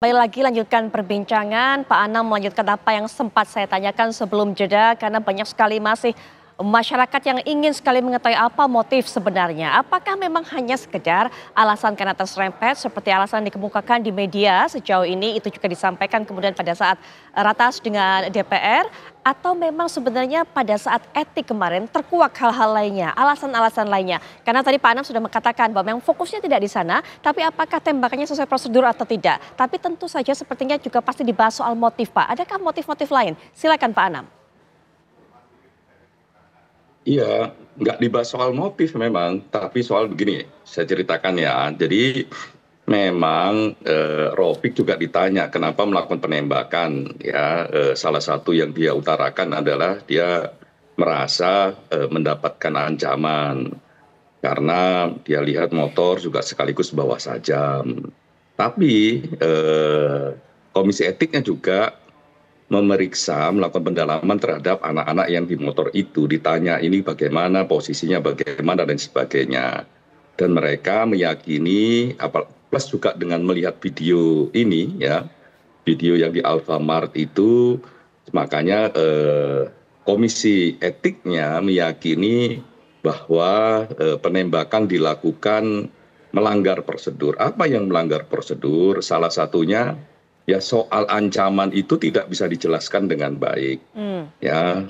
Kembali lagi lanjutkan perbincangan, Pak Anam melanjutkan apa yang sempat saya tanyakan sebelum jeda karena banyak sekali masih masyarakat yang ingin sekali mengetahui apa motif sebenarnya. Apakah memang hanya sekedar alasan karena terserempet seperti alasan dikemukakan di media sejauh ini itu juga disampaikan kemudian pada saat ratas dengan DPR atau memang sebenarnya pada saat etik kemarin terkuak hal-hal lainnya, alasan-alasan lainnya. Karena tadi Pak Anam sudah mengatakan bahwa memang fokusnya tidak di sana, tapi apakah tembakannya sesuai prosedur atau tidak. Tapi tentu saja sepertinya juga pasti dibahas soal motif Pak. Adakah motif-motif lain? Silakan Pak Anam. Iya, nggak dibahas soal motif memang, tapi soal begini, saya ceritakan ya. Jadi memang Rofik juga ditanya kenapa melakukan penembakan. Ya, salah satu yang dia utarakan adalah dia merasa mendapatkan ancaman karena dia lihat motor juga sekaligus bawa sajam. Tapi komisi etiknya juga memeriksa, melakukan pendalaman terhadap anak-anak yang di motor itu. Ditanya ini bagaimana, posisinya bagaimana, dan sebagainya. Dan mereka meyakini, plus juga dengan melihat video ini, ya, video yang di Alfamart itu, makanya komisi etiknya meyakini bahwa penembakan dilakukan melanggar prosedur. Apa yang melanggar prosedur? Salah satunya ya soal ancaman itu tidak bisa dijelaskan dengan baik. Ya,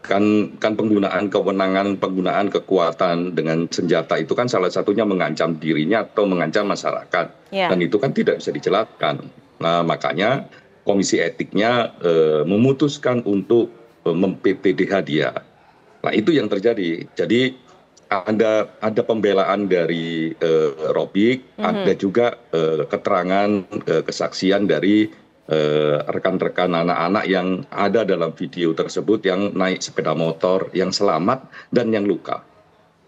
kan penggunaan kewenangan, penggunaan kekuatan dengan senjata itu kan salah satunya mengancam dirinya atau mengancam masyarakat. Dan itu kan tidak bisa dijelaskan. Nah, makanya komisi etiknya memutuskan untuk mem-PPDH dia. Nah, itu yang terjadi. Jadi ada pembelaan dari Robik, ada juga keterangan kesaksian dari rekan-rekan anak-anak yang ada dalam video tersebut yang naik sepeda motor, yang selamat dan yang luka.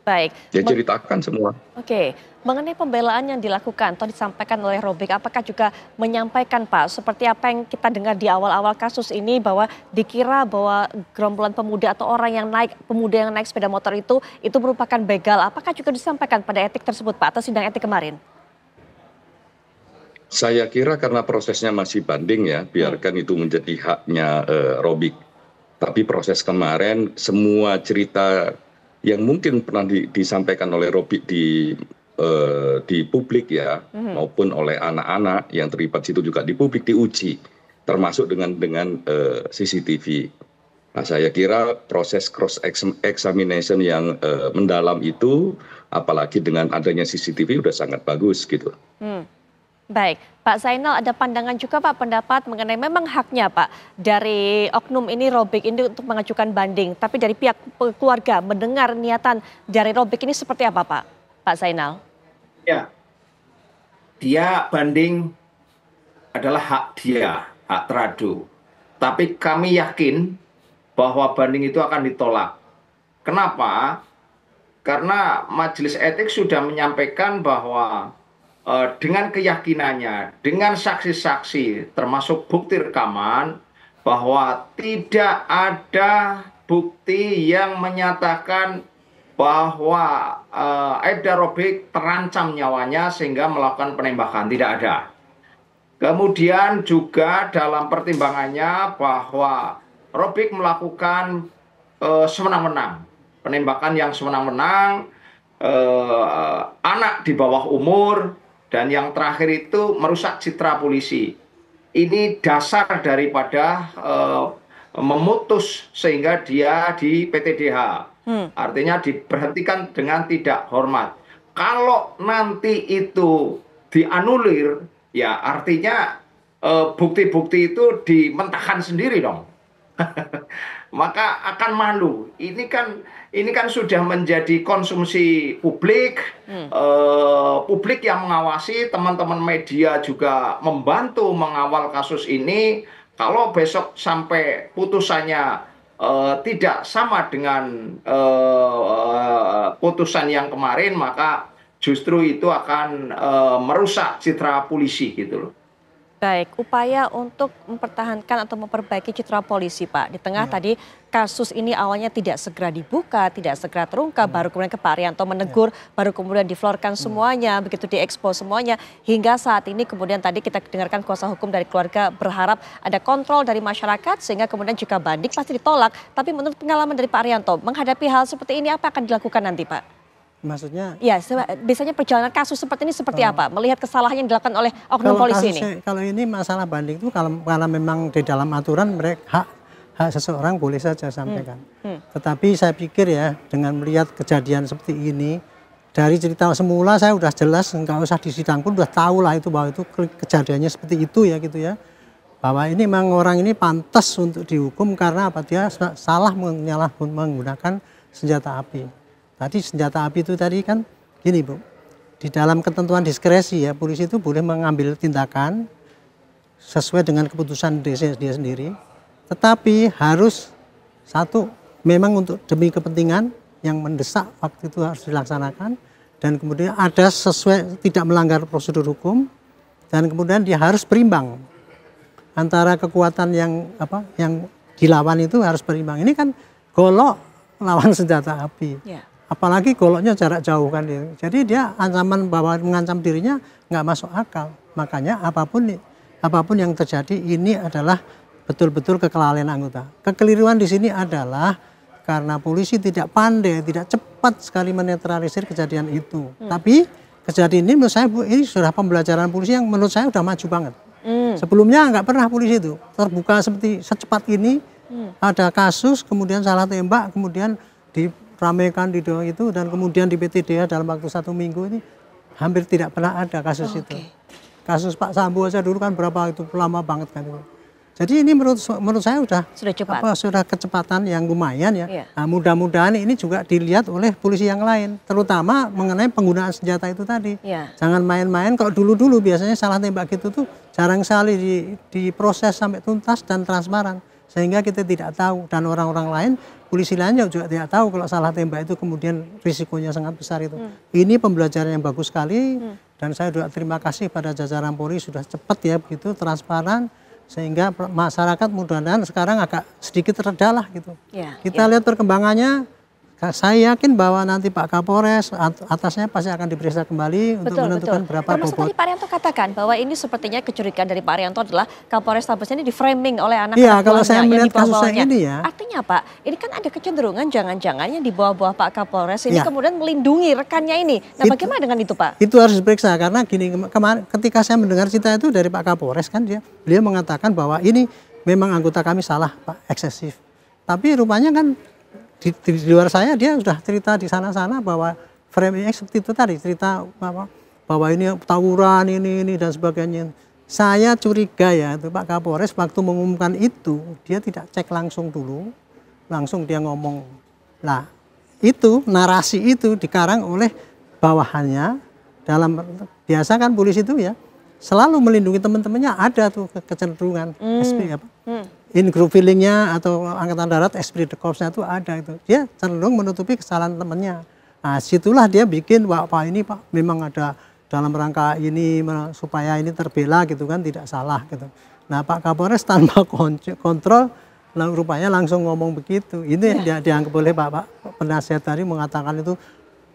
Baik. Dia ceritakan semua. Oke, mengenai pembelaan yang dilakukan atau disampaikan oleh Robik, apakah juga menyampaikan Pak, seperti apa yang kita dengar di awal-awal kasus ini bahwa dikira bahwa gerombolan pemuda atau pemuda yang naik sepeda motor itu merupakan begal. Apakah juga disampaikan pada etik tersebut Pak atau sidang etik kemarin? Saya kira karena prosesnya masih banding ya, biarkan itu menjadi haknya Robik. Tapi proses kemarin semua cerita yang mungkin pernah disampaikan oleh Robik di publik ya, maupun oleh anak-anak yang terlibat situ juga di publik diuji, termasuk dengan CCTV. Nah, saya kira proses cross examination yang mendalam itu, apalagi dengan adanya CCTV udah sangat bagus gitu. Baik, Pak Zainal ada pandangan juga Pak, pendapat mengenai memang haknya Pak dari oknum ini Robik ini untuk mengajukan banding. Tapi dari pihak keluarga mendengar niatan dari Robik ini seperti apa Pak Zainal? Ya, dia banding adalah hak dia, hak teradu. Tapi kami yakin bahwa banding itu akan ditolak. Kenapa? Karena majelis etik sudah menyampaikan bahwa dengan keyakinannya, dengan saksi-saksi, termasuk bukti rekaman, bahwa tidak ada bukti yang menyatakan bahwa Aibda Robik terancam nyawanya sehingga melakukan penembakan. Tidak ada. Kemudian juga dalam pertimbangannya bahwa Robik melakukan sewenang-wenang, penembakan yang sewenang-wenang, anak di bawah umur, dan yang terakhir itu merusak citra polisi. Ini dasar daripada memutus sehingga dia di PTDH. Artinya diberhentikan dengan tidak hormat. Kalau nanti itu dianulir, ya artinya bukti-bukti itu dimentahkan sendiri dong. Maka akan malu. Ini kan sudah menjadi konsumsi publik, publik yang mengawasi, teman-teman media juga membantu mengawal kasus ini. Kalau besok sampai putusannya tidak sama dengan putusan yang kemarin, maka justru itu akan merusak citra polisi gitu loh. Baik, upaya untuk mempertahankan atau memperbaiki citra polisi Pak. Di tengah tadi kasus ini awalnya tidak segera dibuka, tidak segera terungkap, baru kemudian ke Pak Arianto menegur, baru kemudian diflorkan semuanya, begitu diekspos semuanya. Hingga saat ini kemudian tadi kita dengarkan kuasa hukum dari keluarga berharap ada kontrol dari masyarakat sehingga kemudian jika banding pasti ditolak. Tapi menurut pengalaman dari Pak Arianto, menghadapi hal seperti ini apa akan dilakukan nanti Pak? Maksudnya? Ya, biasanya perjalanan kasus seperti ini seperti apa? Melihat kesalahan yang dilakukan oleh oknum polisi ini? Kalau ini masalah banding itu kalau memang di dalam aturan mereka hak seseorang boleh saja sampaikan. Tetapi saya pikir ya dengan melihat kejadian seperti ini, dari cerita semula saya udah jelas, nggak usah di sidang pun udah tahu lah itu bahwa itu kejadiannya seperti itu ya gitu ya. Bahwa ini memang orang ini pantas untuk dihukum karena apa, dia salah menggunakan senjata api. Tadi senjata api itu tadi kan gini Bu, di dalam ketentuan diskresi ya polisi itu boleh mengambil tindakan sesuai dengan keputusan dia sendiri. Tetapi harus satu, memang untuk demi kepentingan yang mendesak waktu itu harus dilaksanakan. Dan kemudian ada sesuai tidak melanggar prosedur hukum. Dan kemudian dia harus berimbang. Antara kekuatan yang dilawan itu harus berimbang. Ini kan golok lawan senjata api. Yeah. Apalagi goloknya jarak jauh kan. Jadi dia ancaman bahwa mengancam dirinya nggak masuk akal. Makanya apapun yang terjadi ini adalah betul-betul kekelalaian anggota. Kekeliruan di sini adalah karena polisi tidak pandai, tidak cepat sekali menetralisir kejadian itu. Tapi kejadian ini menurut saya Bu, ini sudah pembelajaran polisi yang menurut saya sudah maju banget. Sebelumnya nggak pernah polisi itu terbuka seperti secepat ini. Ada kasus, kemudian salah tembak, kemudian diramaikan di itu, dan kemudian di PTDH dalam waktu 1 minggu ini hampir tidak pernah ada kasus itu. Kasus Pak Sambo aja dulu kan berapa itu, lama banget kan itu. Jadi ini menurut saya sudah cepat. Sudah kecepatan yang lumayan ya. Nah, mudah-mudahan ini juga dilihat oleh polisi yang lain, terutama mengenai penggunaan senjata itu tadi. Jangan main-main. Kalau dulu biasanya salah tembak gitu tuh jarang sekali diproses sampai tuntas dan transparan, sehingga kita tidak tahu, dan orang-orang lain, polisi lainnya juga tidak tahu kalau salah tembak itu kemudian risikonya sangat besar itu. Ini pembelajaran yang bagus sekali, dan saya juga terima kasih pada jajaran Polri sudah cepat ya begitu, transparan, sehingga masyarakat mudah-mudahan sekarang agak sedikit reda lah gitu. Kita lihat perkembangannya, saya yakin bahwa nanti Pak Kapolres atasnya pasti akan diperiksa kembali untuk menentukan berapa bobot. Termasuk tadi Pak Arianto katakan bahwa ini sepertinya kecurigaan dari Pak Arianto adalah Kapolres Tabes ini di-framing oleh anak-anak buahnya. Kalau saya melihat kasusnya ini ya. Artinya Pak, ini kan ada kecenderungan jangan-jangan yang di bawah-bawah Pak Kapolres ini kemudian melindungi rekannya ini. Nah bagaimana dengan itu Pak? Itu harus diperiksa karena gini, kemarin ketika saya mendengar cerita itu dari Pak Kapolres kan beliau mengatakan bahwa ini memang anggota kami salah Pak, eksesif. Tapi rupanya kan di luar saya dia sudah cerita di sana-sana bahwa framing seperti itu tadi, cerita bahwa ini tawuran ini dan sebagainya. Saya curiga ya itu Pak Kapolres waktu mengumumkan itu dia tidak cek langsung dulu, langsung dia ngomong. Nah itu narasi itu dikarang oleh bawahannya. Dalam biasa kan polisi itu ya selalu melindungi teman-temannya, ada tuh kecenderungan in group feelingnya atau angkatan darat esprit de corps-nya itu ada itu. Dia cenderung menutupi kesalahan temannya. Nah situlah dia bikin Pak ini Pak memang ada dalam rangka ini supaya ini terbela gitu kan, tidak salah gitu. Nah Pak Kapolres tanpa kontrol rupanya langsung ngomong begitu. Ini yang dianggap oleh Pak penasihat tadi mengatakan itu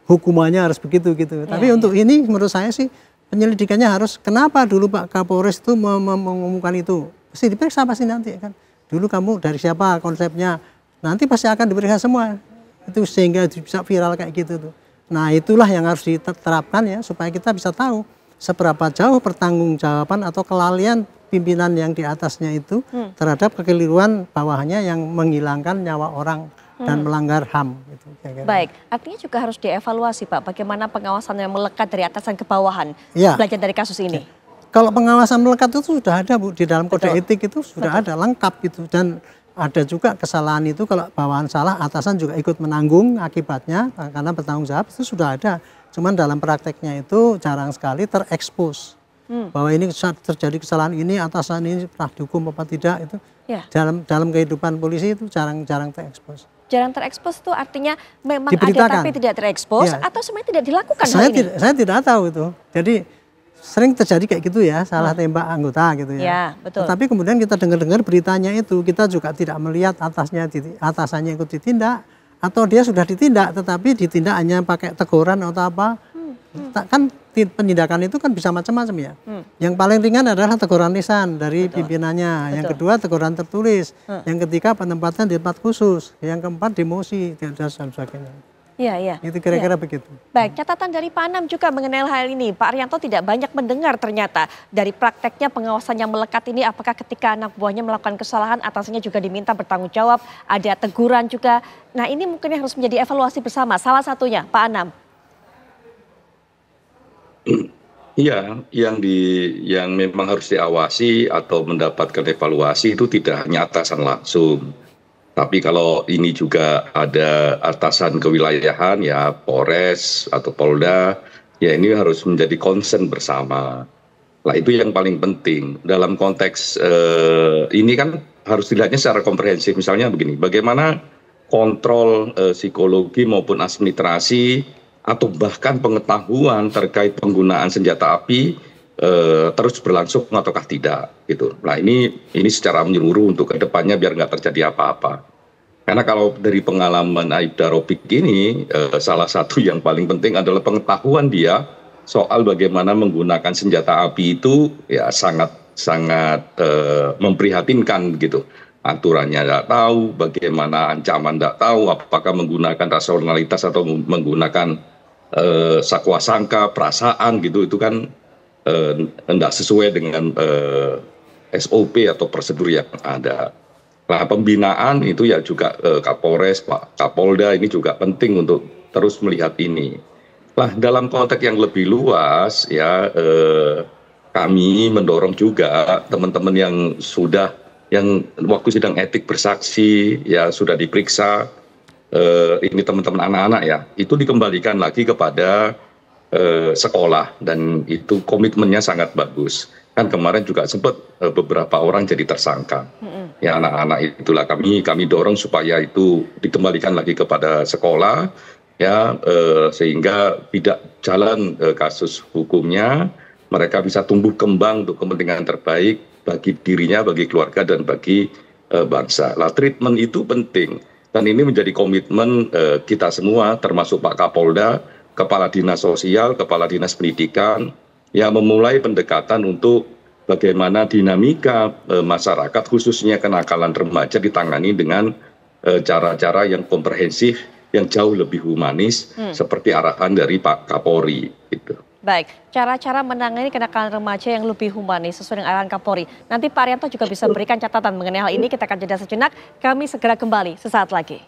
hukumannya harus begitu gitu. Tapi untuk ini menurut saya sih penyelidikannya harus, kenapa dulu Pak Kapolres itu mengumumkan itu? Pasti diperiksa pasti nanti kan. Dulu kamu dari siapa konsepnya? Nanti pasti akan diperiksa semua. Itu sehingga bisa viral kayak gitu tuh. Nah, itulah yang harus diterapkan ya supaya kita bisa tahu seberapa jauh pertanggungjawaban atau kelalaian pimpinan yang di atasnya itu terhadap kekeliruan bawahannya yang menghilangkan nyawa orang dan melanggar HAM gitu. Baik, artinya juga harus dievaluasi Pak, bagaimana pengawasan yang melekat dari atasan ke bawahan belajar dari kasus ini. Kalau pengawasan melekat itu sudah ada Bu, di dalam kode etik itu sudah ada lengkap itu, dan ada juga kesalahan itu kalau bawahan salah atasan juga ikut menanggung akibatnya karena bertanggung jawab, itu sudah ada. Cuman dalam prakteknya itu jarang sekali terekspos bahwa ini terjadi kesalahan ini, atasan ini pernah dihukum apa tidak, itu dalam kehidupan polisi itu jarang terekspos. Jarang terekspos itu artinya memang ada tapi tidak terekspos atau sebenarnya tidak dilakukan hal ini? Saya tidak tahu itu. Jadi sering terjadi kayak gitu ya, salah tembak anggota gitu ya. Ya, betul. Tetapi kemudian kita dengar-dengar beritanya itu, kita juga tidak melihat atasannya ikut ditindak, atau dia sudah ditindak, tetapi ditindak hanya pakai teguran atau apa. Kan penindakan itu kan bisa macam-macam ya. Yang paling ringan adalah teguran lisan dari pimpinannya. Yang kedua teguran tertulis. Yang ketiga penempatan di tempat khusus. Yang keempat demosi dan sebagainya. Iya, iya. Itu kira-kira begitu. Baik, catatan dari Pak Anam juga mengenai hal ini. Pak Arianto tidak banyak mendengar ternyata dari prakteknya pengawasan yang melekat ini, apakah ketika anak buahnya melakukan kesalahan atasannya juga diminta bertanggung jawab, ada teguran juga. Nah ini mungkin yang harus menjadi evaluasi bersama. Salah satunya Pak Anam. Iya, yang memang harus diawasi atau mendapatkan evaluasi itu tidak hanya atasan langsung. Tapi kalau ini juga ada atasan kewilayahan ya Polres atau Polda, ya ini harus menjadi concern bersama. Nah itu yang paling penting dalam konteks ini kan harus dilihatnya secara komprehensif. Misalnya begini, bagaimana kontrol psikologi maupun administrasi atau bahkan pengetahuan terkait penggunaan senjata api terus berlangsung ataukah tidak gitu. Nah ini secara menyeluruh untuk kedepannya biar nggak terjadi apa-apa. Karena kalau dari pengalaman Aibda Robik ini salah satu yang paling penting adalah pengetahuan dia soal bagaimana menggunakan senjata api itu ya sangat memprihatinkan gitu. Aturannya tidak tahu, bagaimana ancaman tidak tahu, apakah menggunakan rasionalitas atau menggunakan sakwa sangka, perasaan gitu, itu kan tidak sesuai dengan SOP atau prosedur yang ada. Nah pembinaan itu ya juga Kapolres, Pak Kapolda ini juga penting untuk terus melihat ini. Nah dalam konteks yang lebih luas ya kami mendorong juga teman-teman yang waktu sidang etik bersaksi ya sudah diperiksa, ini teman-teman anak-anak ya, itu dikembalikan lagi kepada sekolah dan itu komitmennya sangat bagus. Kan kemarin juga sempat beberapa orang jadi tersangka. Ya anak-anak itulah kami dorong supaya itu dikembalikan lagi kepada sekolah ya sehingga tidak jalan kasus hukumnya, mereka bisa tumbuh kembang untuk kepentingan terbaik bagi dirinya, bagi keluarga dan bagi bangsa. Nah, treatment itu penting. Dan ini menjadi komitmen kita semua, termasuk Pak Kapolda, Kepala Dinas Sosial, Kepala Dinas Pendidikan, yang memulai pendekatan untuk bagaimana dinamika masyarakat, khususnya kenakalan remaja, ditangani dengan cara-cara yang komprehensif, yang jauh lebih humanis, seperti arahan dari Pak Kapolri. Gitu. Baik, cara-cara menangani kenakalan remaja yang lebih humanis sesuai dengan arahan Kapolri. Nanti Pak Arianto juga bisa berikan catatan mengenai hal ini, kita akan jeda sejenak, kami segera kembali sesaat lagi.